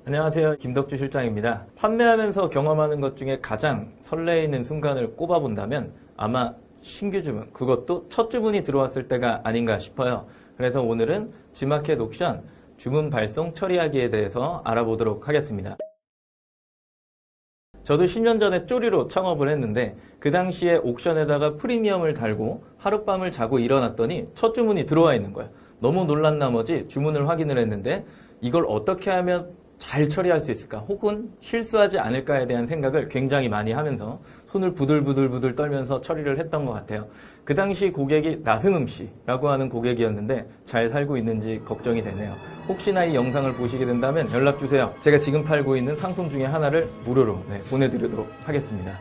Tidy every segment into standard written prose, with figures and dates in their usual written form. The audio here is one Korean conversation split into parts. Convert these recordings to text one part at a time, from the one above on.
안녕하세요. 김덕주 실장입니다. 판매하면서 경험하는 것 중에 가장 설레이는 순간을 꼽아본다면 아마 신규 주문, 그것도 첫 주문이 들어왔을 때가 아닌가 싶어요. 그래서 오늘은 지마켓 옥션 주문 발송 처리하기에 대해서 알아보도록 하겠습니다. 저도 10년 전에 쪼리로 창업을 했는데 그 당시에 옥션에다가 프리미엄을 달고 하룻밤을 자고 일어났더니 첫 주문이 들어와 있는 거예요. 너무 놀란 나머지 주문을 확인을 했는데 이걸 어떻게 하면 잘 처리할 수 있을까? 혹은 실수하지 않을까에 대한 생각을 굉장히 많이 하면서 손을 부들부들 떨면서 처리를 했던 것 같아요. 그 당시 고객이 나승음 씨라고 하는 고객이었는데 잘 살고 있는지 걱정이 되네요. 혹시나 이 영상을 보시게 된다면 연락주세요. 제가 지금 팔고 있는 상품 중에 하나를 무료로 보내드리도록 하겠습니다.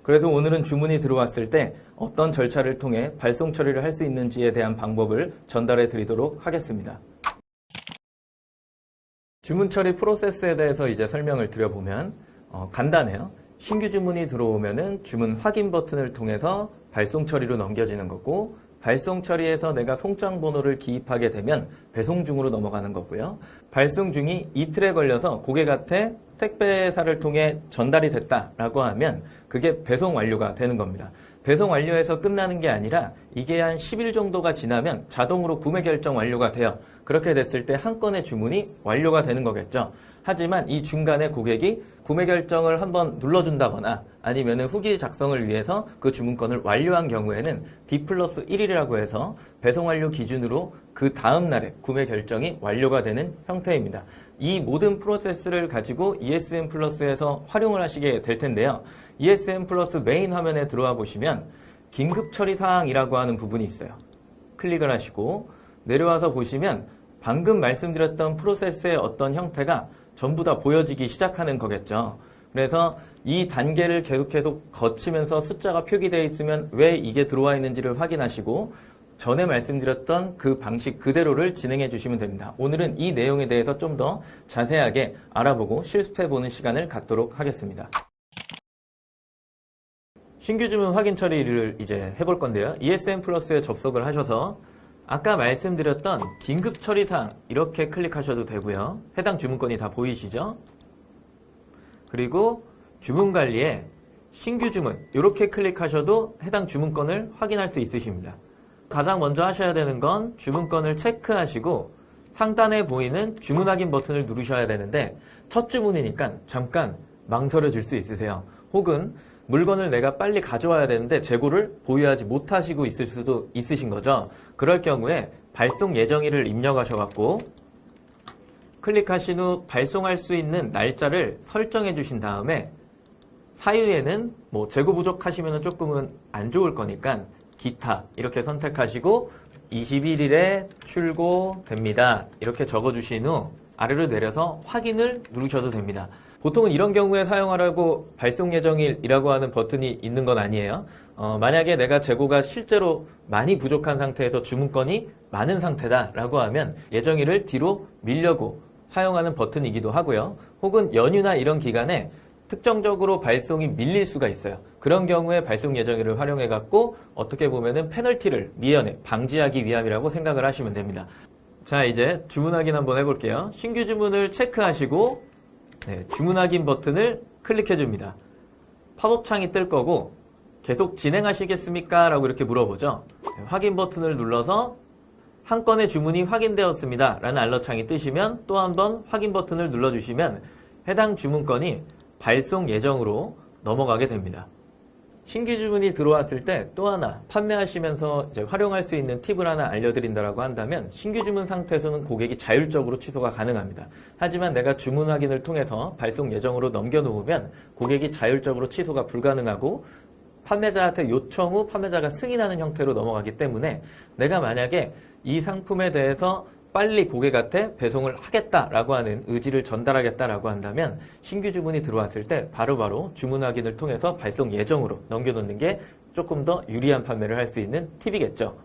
그래서 오늘은 주문이 들어왔을 때 어떤 절차를 통해 발송 처리를 할 수 있는지에 대한 방법을 전달해 드리도록 하겠습니다. 주문 처리 프로세스에 대해서 이제 설명을 드려보면 간단해요. 신규 주문이 들어오면은 주문 확인 버튼을 통해서 발송 처리로 넘겨지는 거고, 발송 처리에서 내가 송장 번호를 기입하게 되면 배송 중으로 넘어가는 거고요. 발송 중이 이틀에 걸려서 고객한테 택배사를 통해 전달이 됐다라고 하면 그게 배송 완료가 되는 겁니다. 배송 완료해서 끝나는 게 아니라 이게 한 10일 정도가 지나면 자동으로 구매 결정 완료가 돼요. 그렇게 됐을 때 한 건의 주문이 완료가 되는 거겠죠. 하지만 이 중간에 고객이 구매 결정을 한번 눌러준다거나 아니면 후기 작성을 위해서 그 주문건을 완료한 경우에는 D+1이라고 해서 배송 완료 기준으로 그 다음 날에 구매 결정이 완료가 되는 형태입니다. 이 모든 프로세스를 가지고 ESN 플러스에서 활용을 하시게 될 텐데요. ESN 플러스 메인 화면에 들어와 보시면 긴급 처리 사항이라고 하는 부분이 있어요. 클릭을 하시고 내려와서 보시면 방금 말씀드렸던 프로세스의 어떤 형태가 전부 다 보여지기 시작하는 거겠죠. 그래서 이 단계를 계속 거치면서 숫자가 표기되어 있으면 왜 이게 들어와 있는지를 확인하시고 전에 말씀드렸던 그 방식 그대로를 진행해 주시면 됩니다. 오늘은 이 내용에 대해서 좀 더 자세하게 알아보고 실습해 보는 시간을 갖도록 하겠습니다. 신규 주문 확인 처리를 이제 해볼 건데요. ESN 플러스에 접속을 하셔서 아까 말씀드렸던 긴급 처리사항 이렇게 클릭하셔도 되고요. 해당 주문건이 다 보이시죠? 그리고 주문 관리에 신규 주문 이렇게 클릭하셔도 해당 주문건을 확인할 수 있으십니다. 가장 먼저 하셔야 되는 건 주문건을 체크하시고 상단에 보이는 주문 확인 버튼을 누르셔야 되는데 첫 주문이니까 잠깐 망설여질 수 있으세요. 혹은 물건을 내가 빨리 가져와야 되는데 재고를 보유하지 못하시고 있을 수도 있으신 거죠. 그럴 경우에 발송 예정일을 입력하셔갖고 클릭하신 후 발송할 수 있는 날짜를 설정해 주신 다음에 사유에는 재고 부족하시면 조금은 안 좋을 거니까 기타 이렇게 선택하시고 21일에 출고됩니다. 이렇게 적어주신 후 아래로 내려서 확인을 누르셔도 됩니다. 보통은 이런 경우에 사용하라고 발송 예정일이라고 하는 버튼이 있는 건 아니에요. 만약에 내가 재고가 실제로 많이 부족한 상태에서 주문건이 많은 상태다라고 하면 예정일을 뒤로 밀려고 사용하는 버튼이기도 하고요. 혹은 연휴나 이런 기간에 특정적으로 발송이 밀릴 수가 있어요. 그런 경우에 발송 예정일을 활용해 갖고 어떻게 보면은 페널티를 미연에 방지하기 위함이라고 생각을 하시면 됩니다. 자, 이제 주문 확인 한번 해볼게요. 신규 주문을 체크하시고 주문 확인 버튼을 클릭해 줍니다. 팝업 창이 뜰 거고 계속 진행하시겠습니까? 라고 이렇게 물어보죠. 확인 버튼을 눌러서 한 건의 주문이 확인되었습니다 라는 알럿 창이 뜨시면 또 한 번 확인 버튼을 눌러주시면 해당 주문건이 발송 예정으로 넘어가게 됩니다. 신규 주문이 들어왔을 때 또 하나 판매하시면서 이제 활용할 수 있는 팁을 하나 알려드린다라고 한다면 신규 주문 상태에서는 고객이 자율적으로 취소가 가능합니다. 하지만 내가 주문 확인을 통해서 발송 예정으로 넘겨놓으면 고객이 자율적으로 취소가 불가능하고 판매자한테 요청 후 판매자가 승인하는 형태로 넘어가기 때문에 내가 만약에 이 상품에 대해서 빨리 고객한테 배송을 하겠다라고 하는 의지를 전달하겠다라고 한다면 신규 주문이 들어왔을 때 바로바로 주문 확인을 통해서 발송 예정으로 넘겨놓는 게 조금 더 유리한 판매를 할 수 있는 팁이겠죠.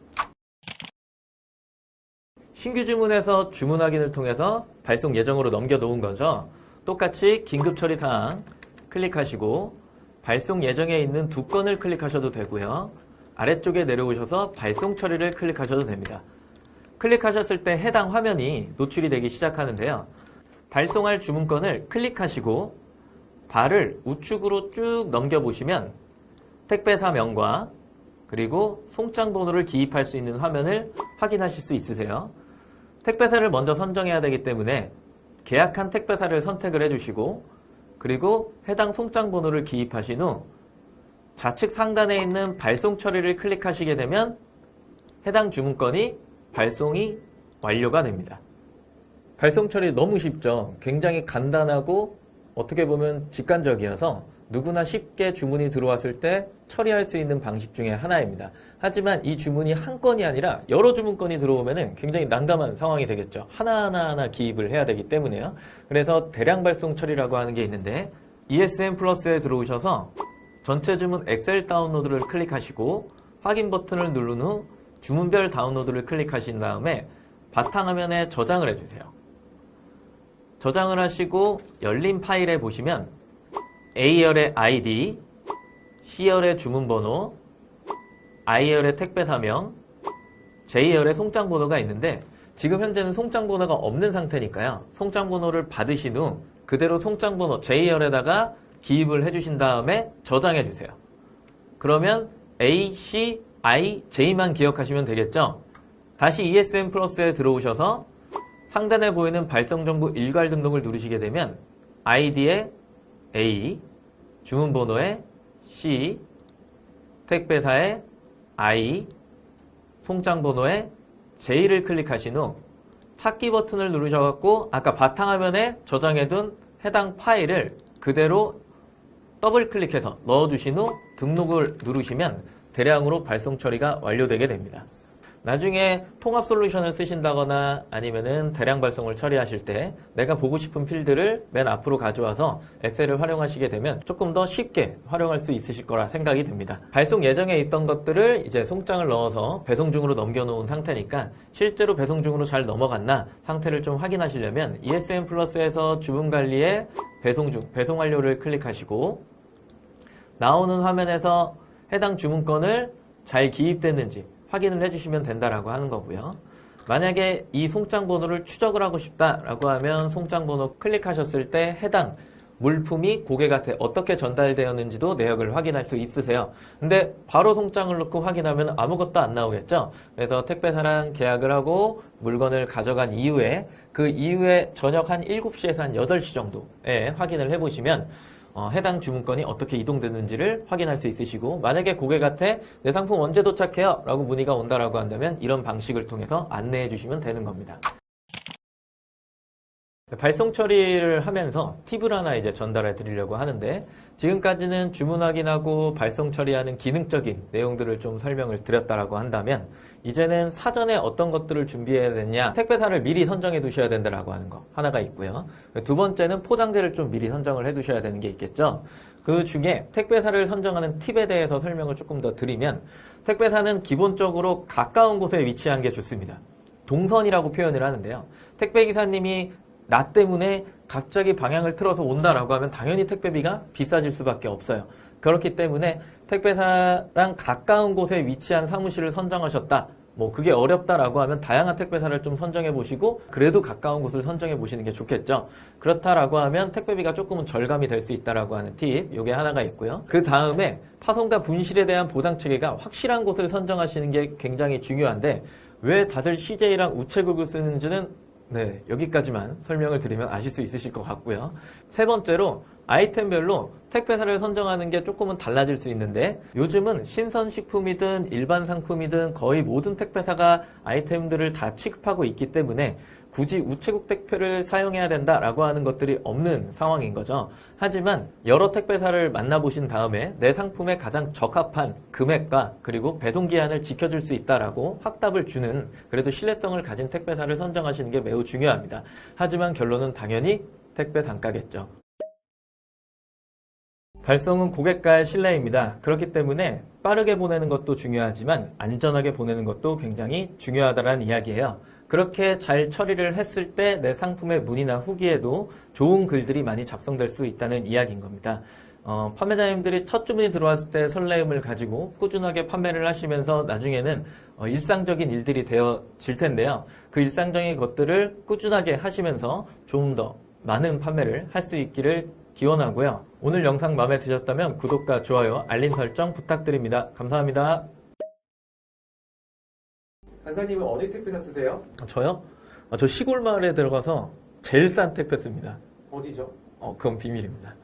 신규 주문에서 주문 확인을 통해서 발송 예정으로 넘겨놓은 거죠. 똑같이 긴급 처리 사항 클릭하시고 발송 예정에 있는 두 건을 클릭하셔도 되고요. 아래쪽에 내려오셔서 발송 처리를 클릭하셔도 됩니다. 클릭하셨을 때 해당 화면이 노출이 되기 시작하는데요. 발송할 주문건을 클릭하시고 바를 우측으로 쭉 넘겨보시면 택배사명과 그리고 송장 번호를 기입할 수 있는 화면을 확인하실 수 있으세요. 택배사를 먼저 선정해야 되기 때문에 계약한 택배사를 선택을 해주시고 그리고 해당 송장 번호를 기입하신 후 좌측 상단에 있는 발송 처리를 클릭하시게 되면 해당 주문건이 발송이 완료가 됩니다. 발송 처리 너무 쉽죠. 굉장히 간단하고 어떻게 보면 직관적이어서 누구나 쉽게 주문이 들어왔을 때 처리할 수 있는 방식 중에 하나입니다. 하지만 이 주문이 한 건이 아니라 여러 주문건이 들어오면 굉장히 난감한 상황이 되겠죠. 하나하나 기입을 해야 되기 때문에요. 그래서 대량 발송 처리라고 하는 게 있는데 ESN 플러스에 들어오셔서 전체 주문 엑셀 다운로드를 클릭하시고 확인 버튼을 누른 후 주문별 다운로드를 클릭하신 다음에 바탕화면에 저장을 해주세요. 저장을 하시고 열린 파일에 보시면 A열의 ID, C열의 주문번호, I열의 택배사명, J열의 송장번호가 있는데 지금 현재는 송장번호가 없는 상태니까요. 송장번호를 받으신 후 그대로 송장번호 J열에다가 기입을 해주신 다음에 저장해주세요. 그러면 A, C, I, J만 기억하시면 되겠죠? 다시 ESN 플러스에 들어오셔서 상단에 보이는 발송정보 일괄 등록을 누르시게 되면 ID에 A, 주문번호에 C, 택배사에 I, 송장번호에 J를 클릭하신 후 찾기 버튼을 누르셔갖고 아까 바탕화면에 저장해둔 해당 파일을 그대로 더블 클릭해서 넣어주신 후 등록을 누르시면 대량으로 발송 처리가 완료되게 됩니다. 나중에 통합 솔루션을 쓰신다거나 아니면은 대량 발송을 처리하실 때 내가 보고 싶은 필드를 맨 앞으로 가져와서 엑셀을 활용하시게 되면 조금 더 쉽게 활용할 수 있으실 거라 생각이 듭니다. 발송 예정에 있던 것들을 이제 송장을 넣어서 배송 중으로 넘겨놓은 상태니까 실제로 배송 중으로 잘 넘어갔나 상태를 좀 확인하시려면 ESN 플러스에서 주문 관리에 배송 중, 배송 완료를 클릭하시고 나오는 화면에서 해당 주문건을 잘 기입됐는지 확인을 해주시면 된다라고 하는 거고요. 만약에 이 송장 번호를 추적을 하고 싶다라고 하면 송장 번호 클릭하셨을 때 해당 물품이 고객한테 어떻게 전달되었는지도 내역을 확인할 수 있으세요. 근데 바로 송장을 넣고 확인하면 아무것도 안 나오겠죠. 그래서 택배사랑 계약을 하고 물건을 가져간 이후에 그 이후에 저녁 한 7시에서 한 8시 정도에 확인을 해보시면 해당 주문건이 어떻게 이동됐는지를 확인할 수 있으시고 만약에 고객한테 내 상품 언제 도착해요? 라고 문의가 온다라고 한다면 이런 방식을 통해서 안내해 주시면 되는 겁니다. 발송 처리를 하면서 팁을 하나 이제 전달해 드리려고 하는데 지금까지는 주문 확인하고 발송 처리하는 기능적인 내용들을 좀 설명을 드렸다라고 한다면 이제는 사전에 어떤 것들을 준비해야 되냐 택배사를 미리 선정해 두셔야 된다라고 하는 거 하나가 있고요. 두 번째는 포장재를 좀 미리 선정을 해 두셔야 되는 게 있겠죠. 그 중에 택배사를 선정하는 팁에 대해서 설명을 조금 더 드리면 택배사는 기본적으로 가까운 곳에 위치한 게 좋습니다. 동선이라고 표현을 하는데요. 택배기사님이 나 때문에 갑자기 방향을 틀어서 온다라고 하면 당연히 택배비가 비싸질 수밖에 없어요. 그렇기 때문에 택배사랑 가까운 곳에 위치한 사무실을 선정하셨다. 뭐 그게 어렵다라고 하면 다양한 택배사를 좀 선정해 보시고 그래도 가까운 곳을 선정해 보시는 게 좋겠죠. 그렇다라고 하면 택배비가 조금은 절감이 될 수 있다라고 하는 팁, 요게 하나가 있고요. 그 다음에 파손과 분실에 대한 보상 체계가 확실한 곳을 선정하시는 게 굉장히 중요한데 왜 다들 CJ랑 우체국을 쓰는지는 여기까지만 설명을 드리면 아실 수 있으실 것 같고요. 세 번째로 아이템별로 택배사를 선정하는 게 조금은 달라질 수 있는데 요즘은 신선식품이든 일반 상품이든 거의 모든 택배사가 아이템들을 다 취급하고 있기 때문에 굳이 우체국 택배를 사용해야 된다라고 하는 것들이 없는 상황인 거죠. 하지만 여러 택배사를 만나보신 다음에 내 상품에 가장 적합한 금액과 그리고 배송기한을 지켜줄 수 있다라고 확답을 주는 그래도 신뢰성을 가진 택배사를 선정하시는 게 매우 중요합니다. 하지만 결론은 당연히 택배 단가겠죠. 발송은 고객과의 신뢰입니다. 그렇기 때문에 빠르게 보내는 것도 중요하지만 안전하게 보내는 것도 굉장히 중요하다는 이야기예요. 그렇게 잘 처리를 했을 때 내 상품의 문의나 후기에도 좋은 글들이 많이 작성될 수 있다는 이야기인 겁니다. 판매자님들이 첫 주문이 들어왔을 때 설레임을 가지고 꾸준하게 판매를 하시면서 나중에는 일상적인 일들이 되어질 텐데요. 그 일상적인 것들을 꾸준하게 하시면서 좀 더 많은 판매를 할 수 있기를 기원하고요. 오늘 영상 마음에 드셨다면 구독과 좋아요, 알림 설정 부탁드립니다. 감사합니다. 간사님은 어디 택배사 쓰세요? 저요? 저 시골 마을에 들어가서 제일 싼 택배 씁니다. 어디죠? 그건 비밀입니다.